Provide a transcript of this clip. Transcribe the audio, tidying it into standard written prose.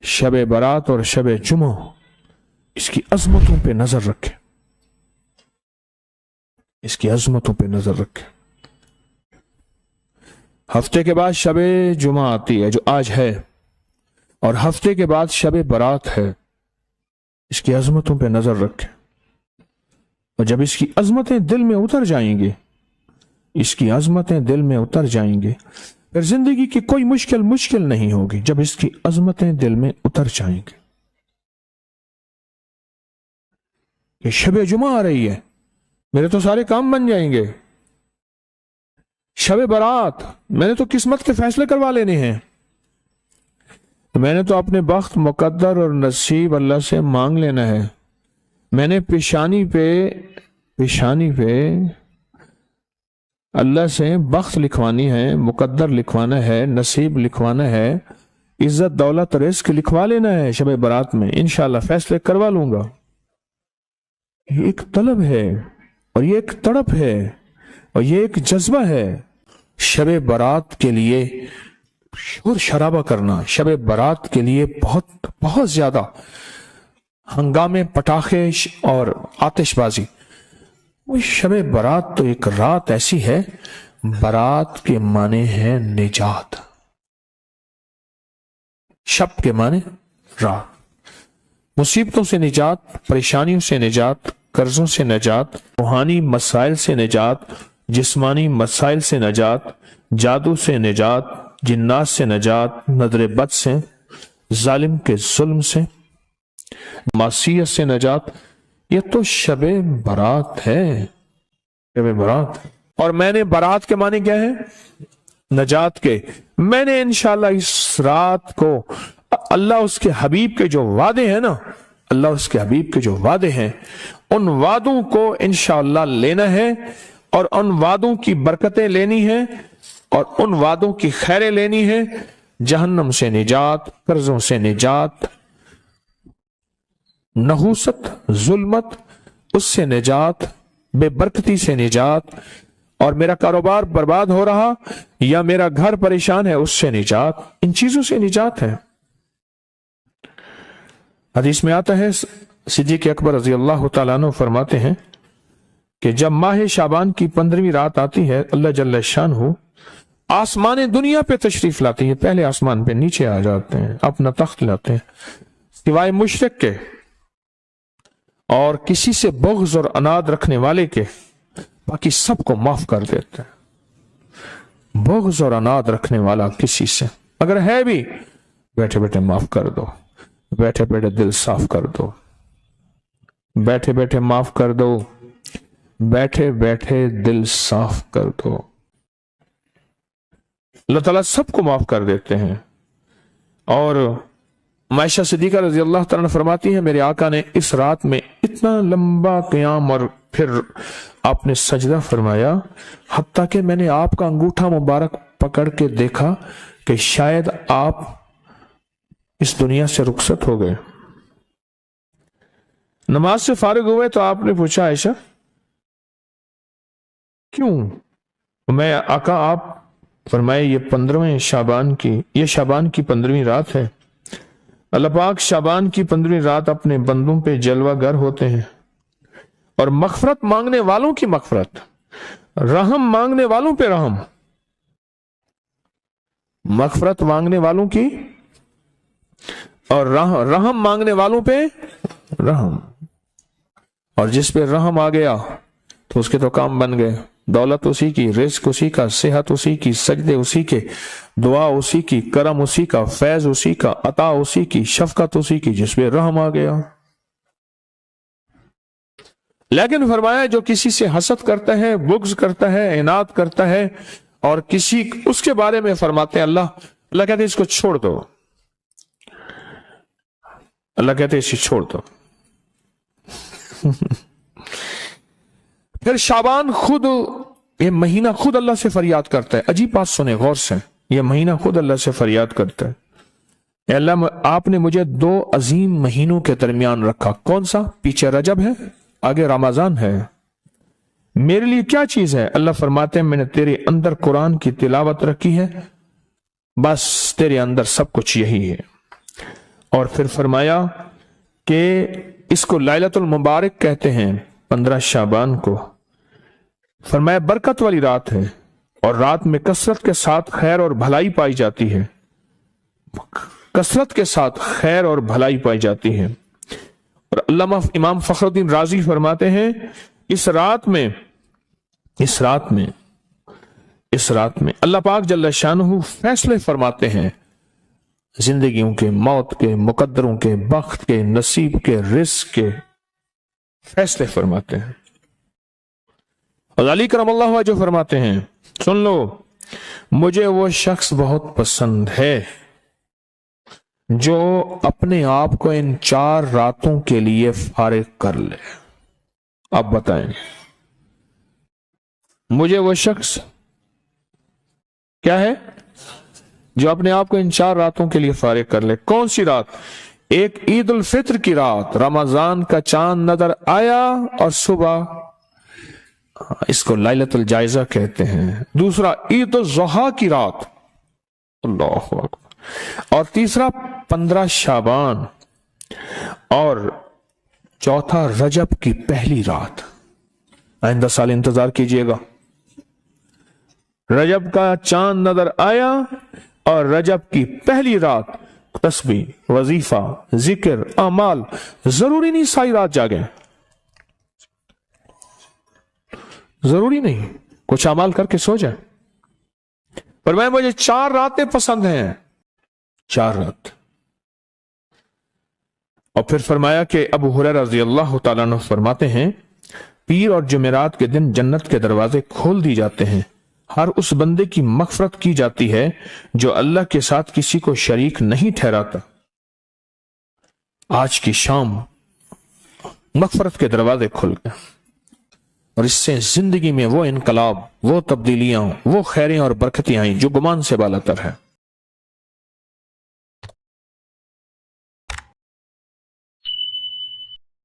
شب برات اور شب جمعہ اس کی عظمتوں پہ نظر رکھیں، اس کی عظمتوں پہ نظر رکھیں۔ ہفتے کے بعد شب جمعہ آتی ہے جو آج ہے، اور ہفتے کے بعد شب برات ہے، اس کی عظمتوں پہ نظر رکھیں، اور جب اس کی عظمتیں دل میں اتر جائیں گی، اس کی عظمتیں دل میں اتر جائیں گے، پھر زندگی کی کوئی مشکل نہیں ہوگی جب اس کی عظمتیں دل میں اتر جائیں گی۔ کہ شب جمعہ آ رہی ہے، میرے تو سارے کام بن جائیں گے۔ شب برات، میں نے تو قسمت کے فیصلے کروا لینے ہیں، میں نے تو اپنے بخت مقدر اور نصیب اللہ سے مانگ لینا ہے، میں نے پیشانی پہ اللہ سے بخت لکھوانی ہے، مقدر لکھوانا ہے، نصیب لکھوانا ہے، عزت دولت رزق لکھوا لینا ہے۔ شب برات میں انشاءاللہ فیصلے کروا لوں گا۔ یہ ایک طلب ہے، اور یہ ایک تڑپ ہے، اور یہ ایک جذبہ ہے۔ شب برات کے لیے شور شرابہ کرنا، شب برات کے لیے بہت زیادہ ہنگامے، پٹاخے اور آتش بازی۔ وہ شب برات تو ایک رات ایسی ہے، برات کے معنی ہے نجات، شب کے معنی رات، مصیبتوں سے نجات، پریشانیوں سے نجات، قرضوں سے نجات، روحانی مسائل سے نجات، جسمانی مسائل سے نجات، جادو سے نجات، جنات سے نجات، نظر بد سے، ظالم کے ظلم سے، معصیت سے نجات۔ یہ تو شب برات ہے، شب برات۔ اور میں نے برات کے معنی کیا ہے؟ نجات کے۔ میں نے انشاءاللہ اس رات کو اللہ اس کے حبیب کے جو وعدے ہیں نا، اللہ اس کے حبیب کے جو وعدے ہیں، ان وعدوں کو انشاءاللہ لینا ہے، اور ان وعدوں کی برکتیں لینی ہیں، اور ان وعدوں کی خیریں لینی ہیں۔ جہنم سے نجات، قرضوں سے نجات، نحوست، ظلمت، اس سے نجات، بے برکتی سے نجات، اور میرا کاروبار برباد ہو رہا یا میرا گھر پریشان ہے اس سے نجات، ان چیزوں سے نجات ہے۔ حدیث میں آتا ہے، صدیق اکبر رضی اللہ تعالیٰ عنہ فرماتے ہیں کہ جب ماہ شعبان کی 15ویں رات آتی ہے، اللہ جل شانہ آسمان دنیا پہ تشریف لاتے ہیں، پہلے آسمان پہ نیچے آ جاتے ہیں، اپنا تخت لاتے ہیں، سوائے مشرک کے اور کسی سے بغض اور عناد رکھنے والے کے، باقی سب کو معاف کر دیتے ہیں۔ بغض اور عناد رکھنے والا کسی سے اگر ہے بھی، بیٹھے بیٹھے معاف کر دو، بیٹھے بیٹھے دل صاف کر دو، بیٹھے بیٹھے معاف کر دو، بیٹھے بیٹھے دل صاف کر دو۔ اللہ تعالیٰ سب کو معاف کر دیتے ہیں۔ اور عائشہ صدیقہ رضی اللہ تعالیٰ فرماتی ہیں، میرے آقا نے اس رات میں اتنا لمبا قیام اور پھر آپ نے سجدہ فرمایا، حتیٰ کہ میں نے آپ کا انگوٹھا مبارک پکڑ کے دیکھا کہ شاید آپ اس دنیا سے رخصت ہو گئے۔ نماز سے فارغ ہوئے تو آپ نے پوچھا، عائشہ کیوں؟ میں آقا، آپ فرمائے یہ شعبان کی 15ویں رات ہے۔ اللہ پاک شعبان کی 15ویں رات اپنے بندوں پہ جلوہ گر ہوتے ہیں، اور مغفرت مانگنے والوں کی مغفرت، رحم مانگنے والوں پہ رحم، مغفرت مانگنے والوں کی اور رحم مانگنے والوں پہ رحم، اور جس پہ رحم آ گیا تو اس کے تو کام بن گئے، دولت اسی کی، رزق اسی کا، صحت اسی کی، سجدے اسی کے، دعا اسی کی، کرم اسی کا، فیض اسی کا، عطا اسی کی، شفقت اسی کی، جس پہ رحم آ گیا۔ لیکن فرمایا جو کسی سے حسد کرتا ہے، بغض کرتا ہے، عناد کرتا ہے، اور اس کے بارے میں فرماتے ہیں اللہ کہتے ہیں اس کو چھوڑ دو، اللہ کہتے ہیں اسے چھوڑ دو۔ پھر شعبان خود، یہ مہینہ خود اللہ سے فریاد کرتا ہے۔ عجیب بات سنیں غور سے، یہ مہینہ خود اللہ سے فریاد کرتا ہے، اے اللہ آپ نے مجھے 2 عظیم مہینوں کے درمیان رکھا، کون سا؟ پیچھے رجب ہے، آگے رمضان ہے، میرے لیے کیا چیز ہے؟ اللہ فرماتے ہیں میں نے تیرے اندر قرآن کی تلاوت رکھی ہے، بس تیرے اندر سب کچھ یہی ہے۔ اور پھر فرمایا کہ اس کو لیلۃ المبارک کہتے ہیں 15 شعبان کو. فرمایا برکت والی رات ہے اور رات میں کثرت کے ساتھ خیر اور بھلائی پائی جاتی ہے. کثرت کے ساتھ خیر اور بھلائی پائی جاتی ہے. اور علامہ امام فخر الدین رازی فرماتے ہیں اس رات میں اللہ پاک جل شانہ فیصلے فرماتے ہیں زندگیوں کے، موت کے، مقدروں کے، بخت کے، نصیب کے، رزق کے فیصلے فرماتے ہیں. اور علی کرم اللہ وجہ فرماتے ہیں سن لو مجھے وہ شخص بہت پسند ہے جو اپنے آپ کو ان 4 راتوں کے لیے فارغ کر لے. آپ بتائیں مجھے وہ شخص کیا ہے جو اپنے آپ کو ان 4 راتوں کے لیے فارغ کر لے. کون سی رات؟ ایک عید الفطر کی رات، رمضان کا چاند نظر آیا اور صبح، اس کو لیلۃ الجائزہ کہتے ہیں. دوسرا عید الضحیٰ کی رات، اللہ اکبر. اور تیسرا 15 شعبان، اور چوتھا رجب کی پہلی رات. آئندہ سال انتظار کیجئے گا. رجب کا چاند نظر آیا اور رجب کی پہلی رات تسبیح، وظیفہ، ذکر، اعمال. ضروری نہیں ساری رات جاگیں، ضروری نہیں، کچھ اعمال کر کے سو جائیں. پر مجھے 4 راتیں پسند ہیں، 4 رات. اور پھر فرمایا کہ ابو ہریرہ رضی اللہ تعالیٰ عنہ فرماتے ہیں پیر اور جمعرات کے دن جنت کے دروازے کھول دی جاتے ہیں. ہر اس بندے کی مغفرت کی جاتی ہے جو اللہ کے ساتھ کسی کو شریک نہیں ٹھہراتا. آج کی شام مغفرت کے دروازے کھل گئے اور اس سے زندگی میں وہ انقلاب، وہ تبدیلیاں، وہ خیریں اور برکتیں آئیں جو گمان سے بالاتر ہے.